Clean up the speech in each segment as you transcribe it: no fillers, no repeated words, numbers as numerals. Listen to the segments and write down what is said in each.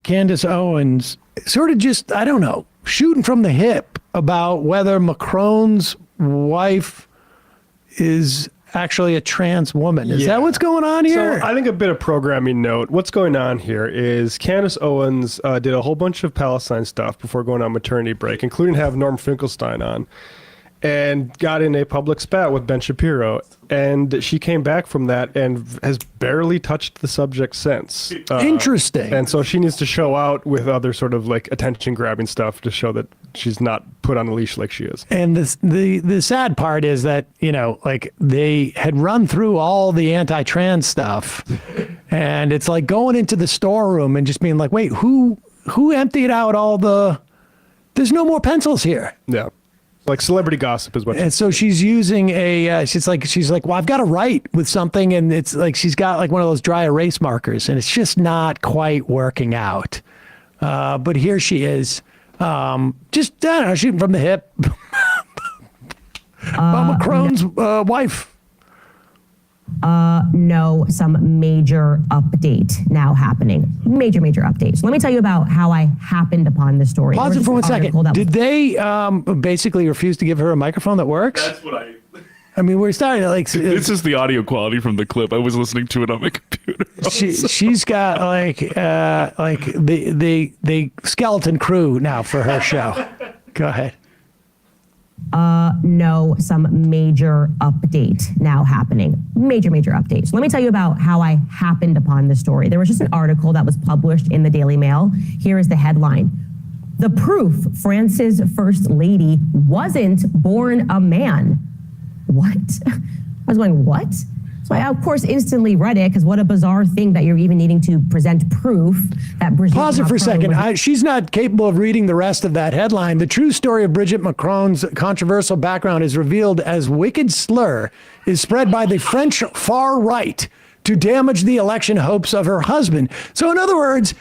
Candace Owens sort of just, I don't know, shooting from the hip about whether Macron's wife is actually a trans woman. Is that what's going on here? So I think a bit of programming note. What's going on here is Candace Owens did a whole bunch of Palestine stuff before going on maternity break, including have Norm Finkelstein on, and got in a public spat with Ben Shapiro. And she came back from that and has barely touched the subject since. Interesting. And so she needs to show out with other sort of like attention grabbing stuff to show that she's not put on a leash like she is. And the sad part is that, you know, like they had run through all the anti-trans stuff and it's like going into the storeroom and just being like, wait, who emptied out all there's no more pencils here. Yeah. Like celebrity gossip is what. And so she's using she's like, well, I've got to write with something, and it's like she's got like one of those dry erase markers, and it's just not quite working out. But here she is, just I don't know, shooting from the hip. Macron's wife. No, some major update now happening. Major update. So let me tell you about how I happened upon the story. Pause it for 1 second. Did they basically refuse to give her a microphone that works? That's what I mean, we're starting to like. This is the audio quality from the clip. I was listening to it on my computer. She's got like the skeleton crew now for her show. Go ahead. No, some major update now happening. Major update. So let me tell you about how I happened upon the story. There was just an article that was published in the Daily Mail. Here is the headline. The proof France's first lady wasn't born a man. What? I was going, what? So I, of course, instantly read it because what a bizarre thing that you're even needing to present proof that Brigitte Pause it for a second. She's not capable of reading the rest of that headline. The true story of Brigitte Macron's controversial background is revealed as wicked slur is spread by the French far right to damage the election hopes of her husband. So in other words,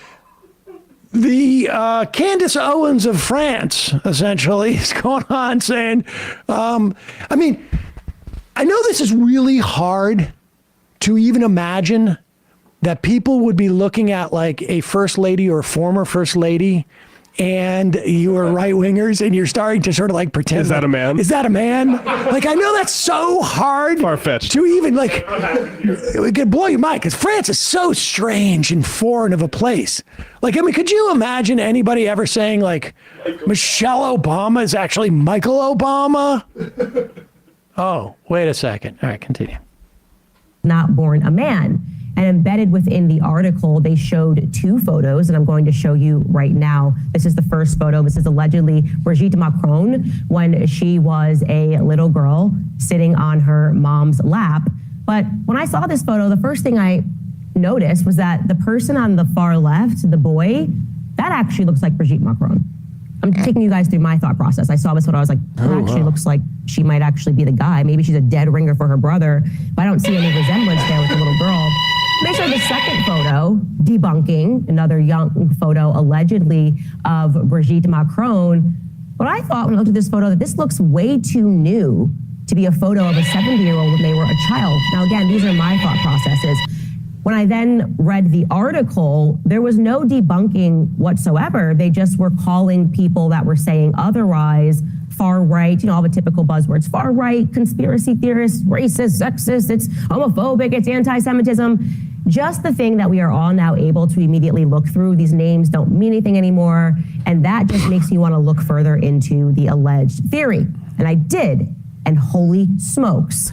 the Candace Owens of France, essentially, is going on saying, I mean, I know this is really hard to even imagine that people would be looking at like a first lady or a former first lady and you are right wingers and you're starting to sort of like pretend. Is that a man? Is that a man? Like, I know that's so hard. Far-fetched. To even like, it could blow your mind because France is so strange and foreign of a place. Like, I mean, could you imagine anybody ever saying like Michelle Obama is actually Michael Obama? Oh, wait a second. All right, continue. Not born a man. And embedded within the article, they showed two photos, and I'm going to show you right now. This is the first photo. This is allegedly Brigitte Macron when she was a little girl sitting on her mom's lap. But when I saw this photo, the first thing I noticed was that the person on the far left, the boy, that actually looks like Brigitte Macron. I'm taking you guys through my thought process. I saw this photo, I was like, that actually looks like she might actually be the guy. Maybe she's a dead ringer for her brother, but I don't see any resemblance there with the little girl. They showed the second photo, debunking another young photo, allegedly, of Brigitte Macron. But I thought when I looked at this photo that this looks way too new to be a photo of a 70-year-old when they were a child. Now, again, these are my thought processes. When I then read the article, there was no debunking whatsoever. They just were calling people that were saying otherwise far right, you know, all the typical buzzwords, far right, conspiracy theorists, racist, sexist, it's homophobic, it's anti-Semitism. Just the thing that we are all now able to immediately look through. These names don't mean anything anymore. And that just makes me want to look further into the alleged theory. And I did, and holy smokes.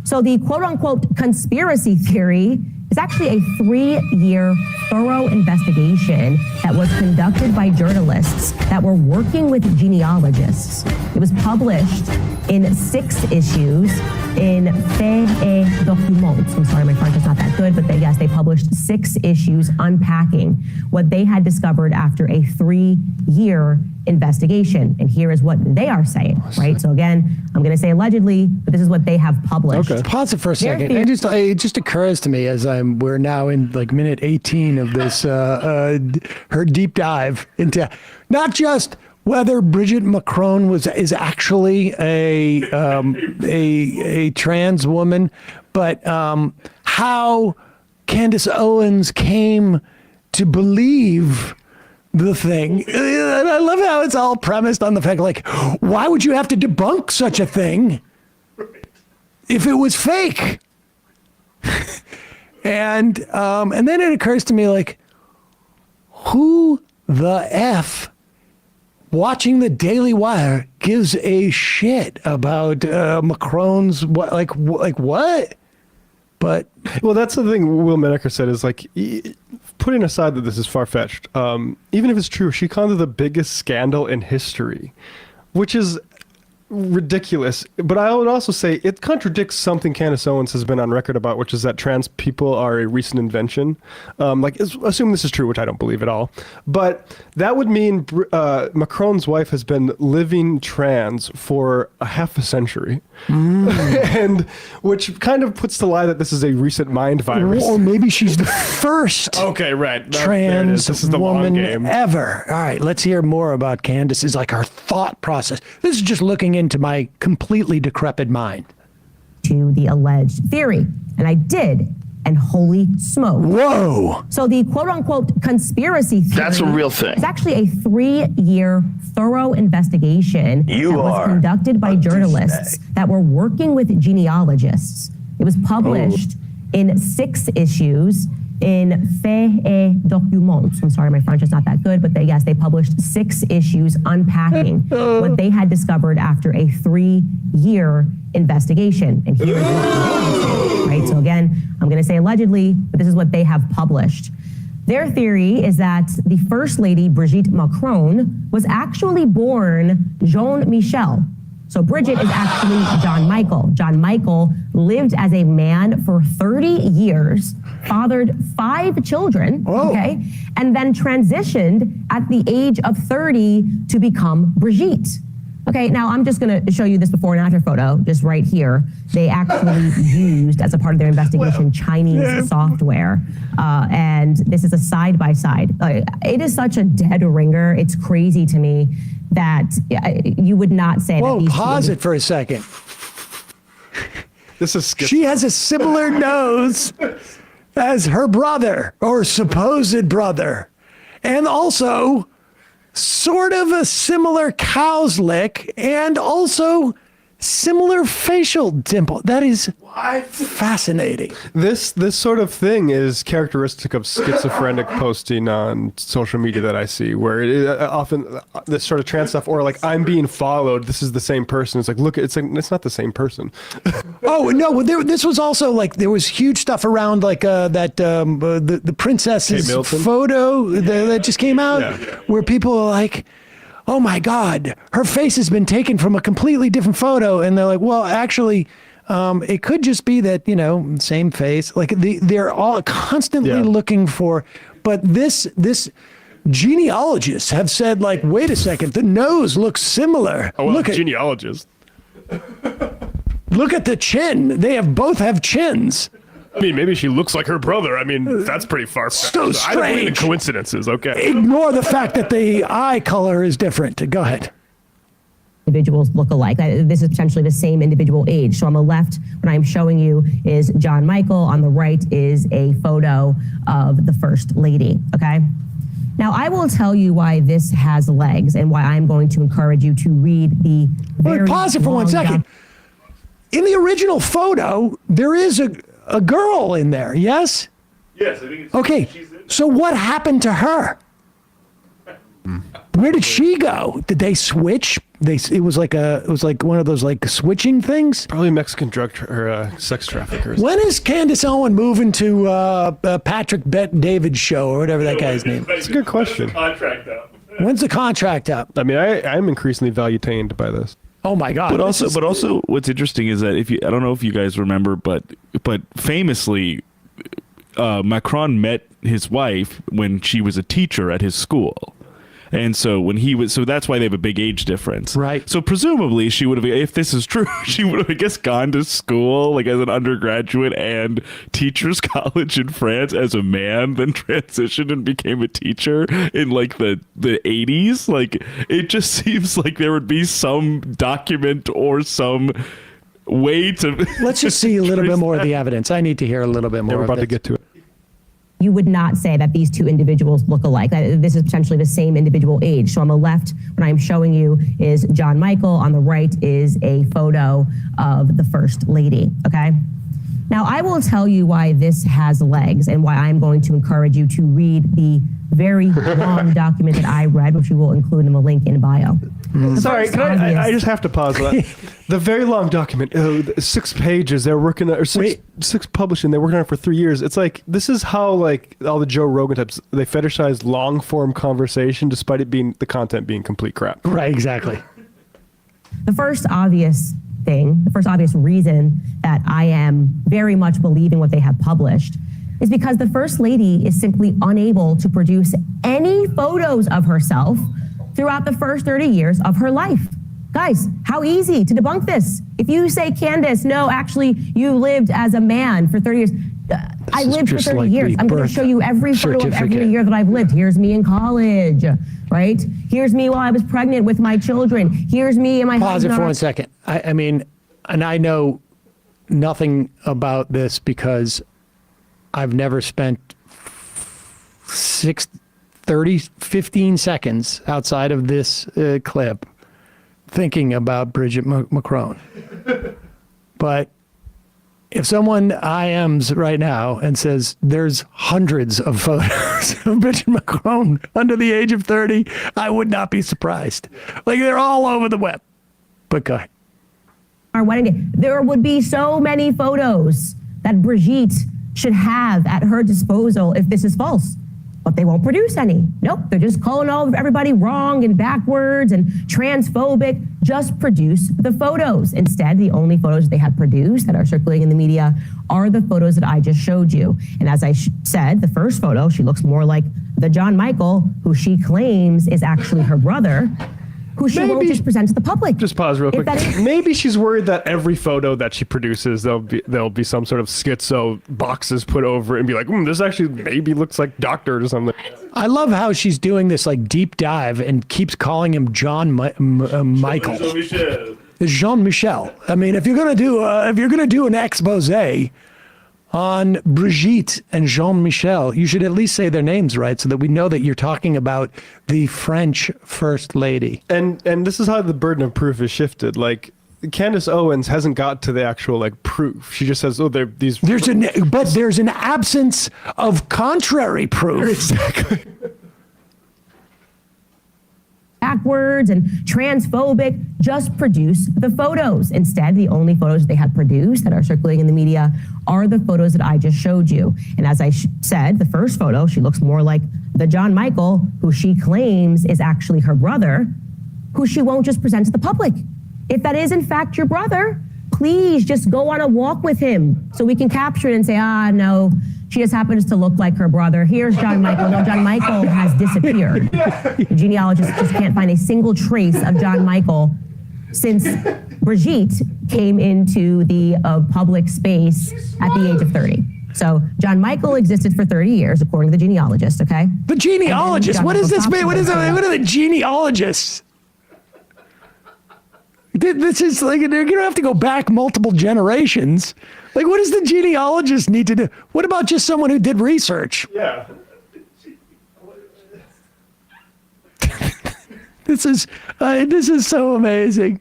So the quote unquote conspiracy theory is actually a 3-year thorough investigation that was conducted by journalists that were working with genealogists. It was published in 6 issues in Faits et Documents. I'm sorry, my French is not that good, but yes, they published 6 issues unpacking what they had discovered after a 3-year investigation. And here is what they are saying, right? So again, I'm going to say allegedly, but this is what they have published. Okay. Pause it for a second. It just occurs to me as we're now in like minute 18 of this, her deep dive into not just whether Brigitte Macron is actually a trans woman, but how Candace Owens came to believe the thing. And I love how it's all premised on the fact, like, why would you have to debunk such a thing if it was fake? And then it occurs to me, like, who the F watching the Daily Wire gives a shit about Macron's what? But well, that's the thing Will Menaker said is like, putting aside that this is far-fetched, even if it's true, she called it the biggest scandal in history, which is ridiculous. But I would also say it contradicts something Candace Owens has been on record about, which is that trans people are a recent invention. Assume this is true, which I don't believe at all. But that would mean Macron's wife has been living trans for a half a century. And which kind of puts to lie that this is a recent mind virus. Or maybe she's the first okay, right. trans This is the woman long game. ever. All right, let's hear more about Candace's, like, her thought process. This is just looking into my completely decrepit mind. To the alleged theory. And I did. And holy smoke. Whoa. So the quote unquote conspiracy theory. That's a real thing. It's actually a 3-year thorough investigation that was conducted by journalists that were working with genealogists. It was published in 6 issues in Faits et Documents. I'm sorry, my French is not that good, but they published 6 issues unpacking what they had discovered after a 3-year investigation. And here is what right? So again, I'm going to say allegedly, but this is what they have published. Their theory is that the First Lady, Brigitte Macron, was actually born Jean Michel. So Bridget is actually John Michael. John Michael lived as a man for 30 years, fathered 5 children, okay, and then transitioned at the age of 30 to become Brigitte. Okay, now I'm just gonna show you this before and after photo, just right here. They actually used, as a part of their investigation, Chinese software. And this is a side-by-side. It is such a dead ringer. It's crazy to me that you would not say that these Pause it for a second. This is She has a similar nose as her brother, or supposed brother. And also sort of a similar cow's lick, and also similar facial dimple. That is fascinating. This sort of thing is characteristic of schizophrenic posting on social media that I see, where it often this sort of trans stuff, or like, I'm being followed, this is the same person. It's like, look, it's not the same person. Oh no! This was also like, there was huge stuff around like the princess's photo that just came out, where people are like, oh my God, her face has been taken from a completely different photo, and they're like, well, actually, it could just be that, same face. Like they're all constantly looking for, but this genealogists have said, like, wait a second, the nose looks similar. Oh, well, look at genealogists. Look at the chin. They both have chins. I mean, maybe she looks like her brother. I mean, that's pretty far-fetched. So strange. I don't believe in coincidences, okay? Ignore the fact that the eye color is different. Go ahead. Individuals look alike. This is potentially the same individual age. So on the left, what I'm showing you is John Michael. On the right is a photo of the First Lady, okay? Now, I will tell you why this has legs and why I'm going to encourage you to read the very pause it for 1 second. In the original photo, there is a girl in there, yes? Yes, I think it's okay. So what happened to her? Where did she go? Did they switch? It was like one of those like switching things. Probably Mexican sex traffickers. When is Candace Owens moving to Patrick Bet-David's show, or whatever that guy's name? That's a good question. Contract up. When's the contract up? I mean, I'm increasingly value-tained by this. Oh my God! But also, what's interesting is that I don't know if you guys remember, but famously, Macron met his wife when she was a teacher at his school. And so so that's why they have a big age difference. Right. So presumably she would have, if this is true, she would have, I guess, gone to school like as an undergraduate and teacher's college in France as a man, then transitioned and became a teacher in like the 80s. Like, it just seems like there would be some document or some way to... Let's just see a little bit more of the evidence. I need to hear a little bit more. We're about of to get to it. you would not say that these two individuals look alike. That this is potentially the same individual age. So on the left, what I'm showing you is John Michael. On the right is a photo of the First Lady, okay? Now, I will tell you why this has legs and why I'm going to encourage you to read the very long document that I read, which we will include in the link in bio. Sorry, I just have to pause that. The very long document, 6 pages. They're working on, or six publishing. They're working on it for 3 years. It's like, this is how like all the Joe Rogan types, they fetishize long form conversation despite it being the content being complete crap. Right, exactly. The first obvious thing, the first obvious reason that I am very much believing what they have published is because the First Lady is simply unable to produce any photos of herself throughout the first 30 years of her life. Guys, how easy to debunk this. If you say, Candace, no, actually, you lived as a man for 30 years. I lived for 30 years. I'm going to show you every photo of every year that I've lived. Here's me in college, right? Here's me while I was pregnant with my children. Here's me and my husband. Pause it for 1 second. I mean, and I know nothing about this because I've never spent 15 seconds outside of this clip thinking about Bridget Macron. But if someone IMs right now and says there's hundreds of photos of Bridget Macron under the age of 30, I would not be surprised. Like, they're all over the web. But go ahead. Our wedding day, there would be so many photos that Brigitte should have at her disposal if this is false. But they won't produce any. Nope, they're just calling all of everybody wrong and backwards and transphobic. Just produce the photos. Instead, the only photos they have produced that are circulating in the media are the photos that I just showed you. And as I said, the first photo, she looks more like the John Michael, who she claims is actually her brother, who she won't just present to the public. Just pause real quick. Maybe she's worried that every photo that she produces, there'll be some sort of schizo boxes put over it and be like, this actually maybe looks like doctor or something. I love how she's doing this like deep dive and keeps calling him John Michael. It's Jean-Michel. I mean, if you're gonna do an expose on Brigitte and Jean-Michel, you should at least say their names right so that we know that you're talking about the French First Lady. And this is how the burden of proof is shifted. Like, Candace Owens hasn't got to the actual like proof. She just says, they're these. There's an absence of contrary proof. Exactly. Backwards and transphobic, just produce the photos. Instead, the only photos they have produced that are circulating in the media are the photos that I just showed you. And as I said, the first photo, she looks more like the John Michael, who she claims is actually her brother, who she won't just present to the public. If that is in fact your brother, please just go on a walk with him so we can capture it and say, no, she just happens to look like her brother. Here's John Michael. No, John Michael has disappeared. The genealogists just can't find a single trace of John Michael since Brigitte came into the public space at the age of 30. So John Michael existed for 30 years, according to the genealogist, okay? The genealogist? What is this? What are the genealogists? This is like, they're going to have to go back multiple generations. Like, what does the genealogist need to do? What about just someone who did research? Yeah. This is so amazing.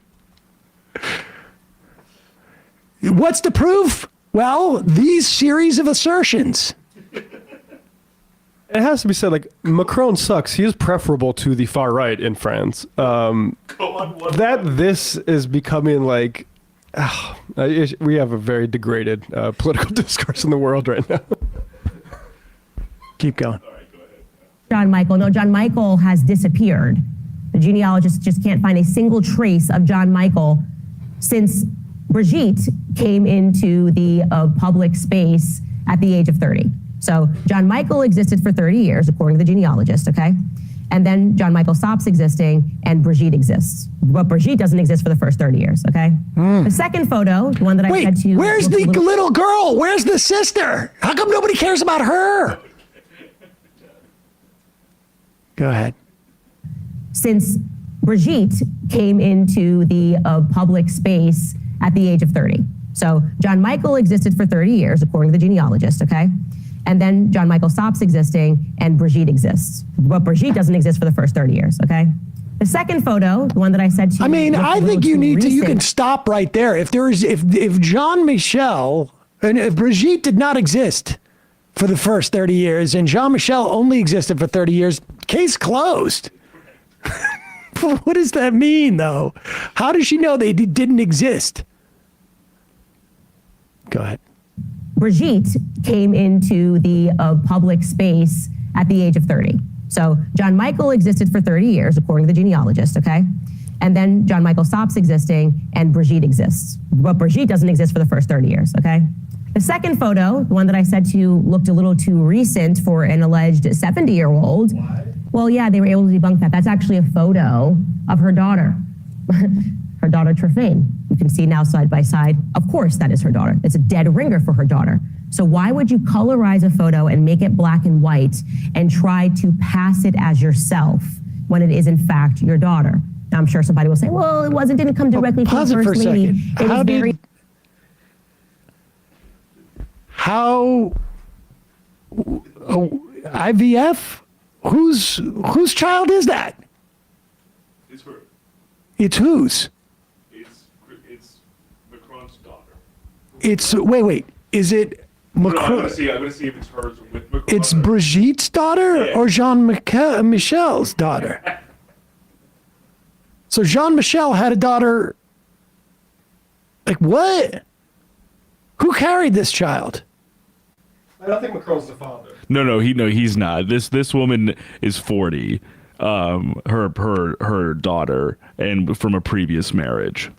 What's the proof? Well, these series of assertions. It has to be said, like, Macron sucks. He is preferable to the far right in France. This is becoming like, we have a very degraded political discourse in the world right now. Keep going. John Michael. No, John Michael has disappeared. The genealogists just can't find a single trace of John Michael since Brigitte came into the public space at the age of 30. So John Michael existed for 30 years, according to the genealogist, okay? And then John Michael stops existing and Brigitte exists. But Brigitte doesn't exist for the first 30 years, okay? The second photo, the one that I said to you. Where's the little girl? Where's the sister? How come nobody cares about her? Go ahead. Since Brigitte came into the public space at the age of 30. So John Michael existed for 30 years, according to the genealogist, okay? And then John Michael stops existing and Brigitte exists. But Brigitte doesn't exist for the first 30 years, okay? The second photo, the one that I said to you. I mean, I think you need to, you can recent. stop right there. If Jean-Michel, and if Brigitte did not exist for the first 30 years and Jean-Michel only existed for 30 years, case closed. What does that mean, though? How does she know they didn't exist? Go ahead. Brigitte came into the public space at the age of 30. So John Michael existed for 30 years, according to the genealogist, okay? And then John Michael stops existing and Brigitte exists. But Brigitte doesn't exist for the first 30 years, okay? The second photo, the one that I said to you looked a little too recent for an alleged 70-year-old. Well, yeah, they were able to debunk that. That's actually a photo of her daughter, her daughter Trefane. You can see now side by side. Of course, that is her daughter. It's a dead ringer for her daughter. So why would you colorize a photo and make it black and white and try to pass it as yourself when it is in fact your daughter? Now, I'm sure somebody will say, well, didn't come directly from Pause the it for a first lady. second. IVF? Whose child is that? It's her. It's whose? It's Macron's daughter. Wait. Is it Macron? I'm gonna see if it's hers with Macron. It's Brigitte's daughter or Jean-Michel's daughter? So Jean-Michel had a daughter. Like what? Who carried this child? I don't think Macron's the father. No, he's not. This woman is 40. Her daughter, and from a previous marriage.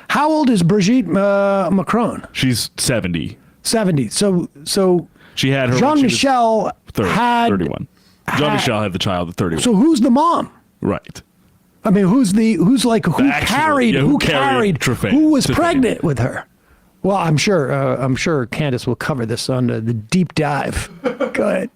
How old is Brigitte Macron? She's 70. 70. So She had her. Jean-Michel had 31. Jean-Michel had the child at 31. So who's the mom? Right. I mean, who carried Trefane who was to pregnant with her? Well, I'm sure Candace will cover this on the deep dive. Go ahead.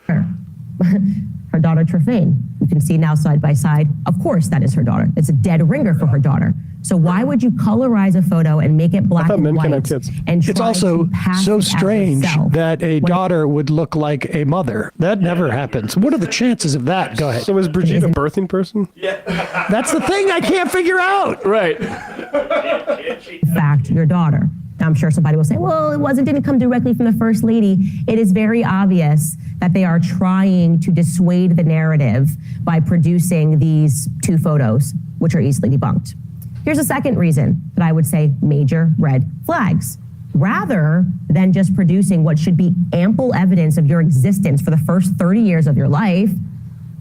Her daughter Trefane. You can see now side by side. Of course, that is her daughter. It's a dead ringer for her daughter. So why would you colorize a photo and make it black and white? And it's try also to pass so it as strange herself that a when daughter would look like a mother. That never happens. What are the chances of that? Go ahead. So is Brigitte a birthing person? That's the thing I can't figure out. Right. in fact your daughter. Now, I'm sure somebody will say, well, didn't come directly from the first lady. It is very obvious that they are trying to dissuade the narrative by producing these two photos, which are easily debunked. Here's a second reason that I would say major red flags. Rather than just producing what should be ample evidence of your existence for the first 30 years of your life,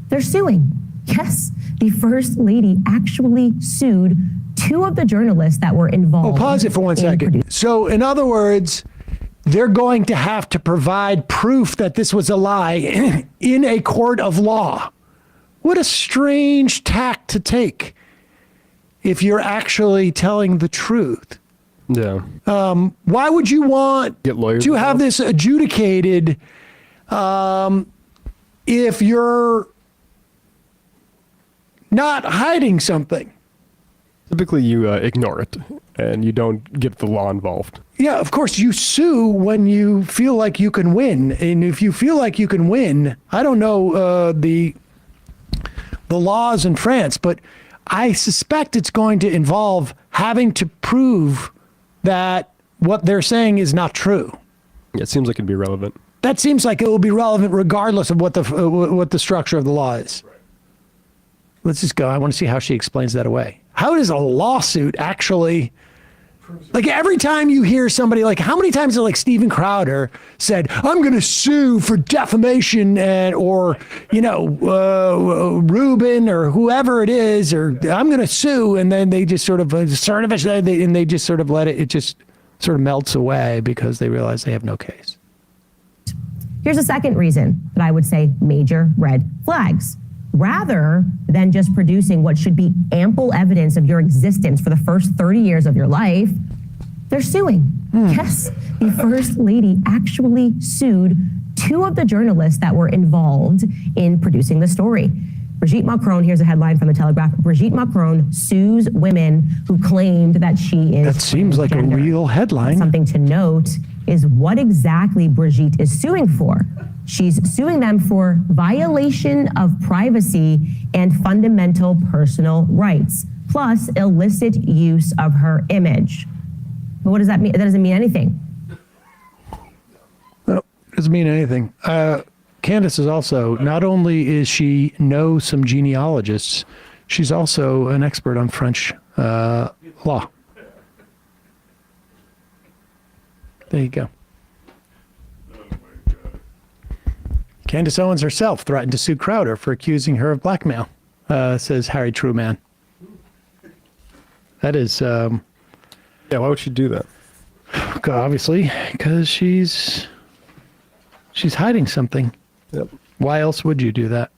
they're suing. Yes, the First Lady actually sued two of the journalists that were involved. Pause it for 1 second. So, in other words, they're going to have to provide proof that this was a lie in a court of law. What a strange tack to take if you're actually telling the truth. Yeah. Why would you want Get lawyers to have involved? this adjudicated if you're not hiding something? Typically, you ignore it, and you don't get the law involved. Yeah, of course, you sue when you feel like you can win. And if you feel like you can win, I don't know the laws in France, but I suspect it's going to involve having to prove that what they're saying is not true. Yeah, it seems like it'd be relevant. That seems like it will be relevant regardless of what the structure of the law is. Let's just go. I want to see how she explains that away. How does a lawsuit actually, like every time you hear somebody, like how many times has like Steven Crowder said, I'm going to sue for defamation or, Rubin or whoever it is, or I'm going to sue. And then they just sort of and they just sort of let it just sort of melts away because they realize they have no case. Here's a second reason that I would say major red flags. Rather than just producing what should be ample evidence of your existence for the first 30 years of your life, they're suing. Yes, the First Lady actually sued two of the journalists that were involved in producing the story. Brigitte Macron, here's a headline from the Telegraph. Brigitte Macron sues women who claimed that she is That seems like a transgender. real headline. Something to note is what exactly Brigitte is suing for. She's suing them for violation of privacy and fundamental personal rights, plus illicit use of her image. But what does that mean? That doesn't mean anything. No, doesn't mean anything. Candace is also, not only is she know some genealogists, she's also an expert on French law. There you go. Candace Owens herself threatened to sue Crowder for accusing her of blackmail, says Harry Truman. That is... Yeah, why would she do that? obviously, because she's hiding something. Yep. Why else would you do that?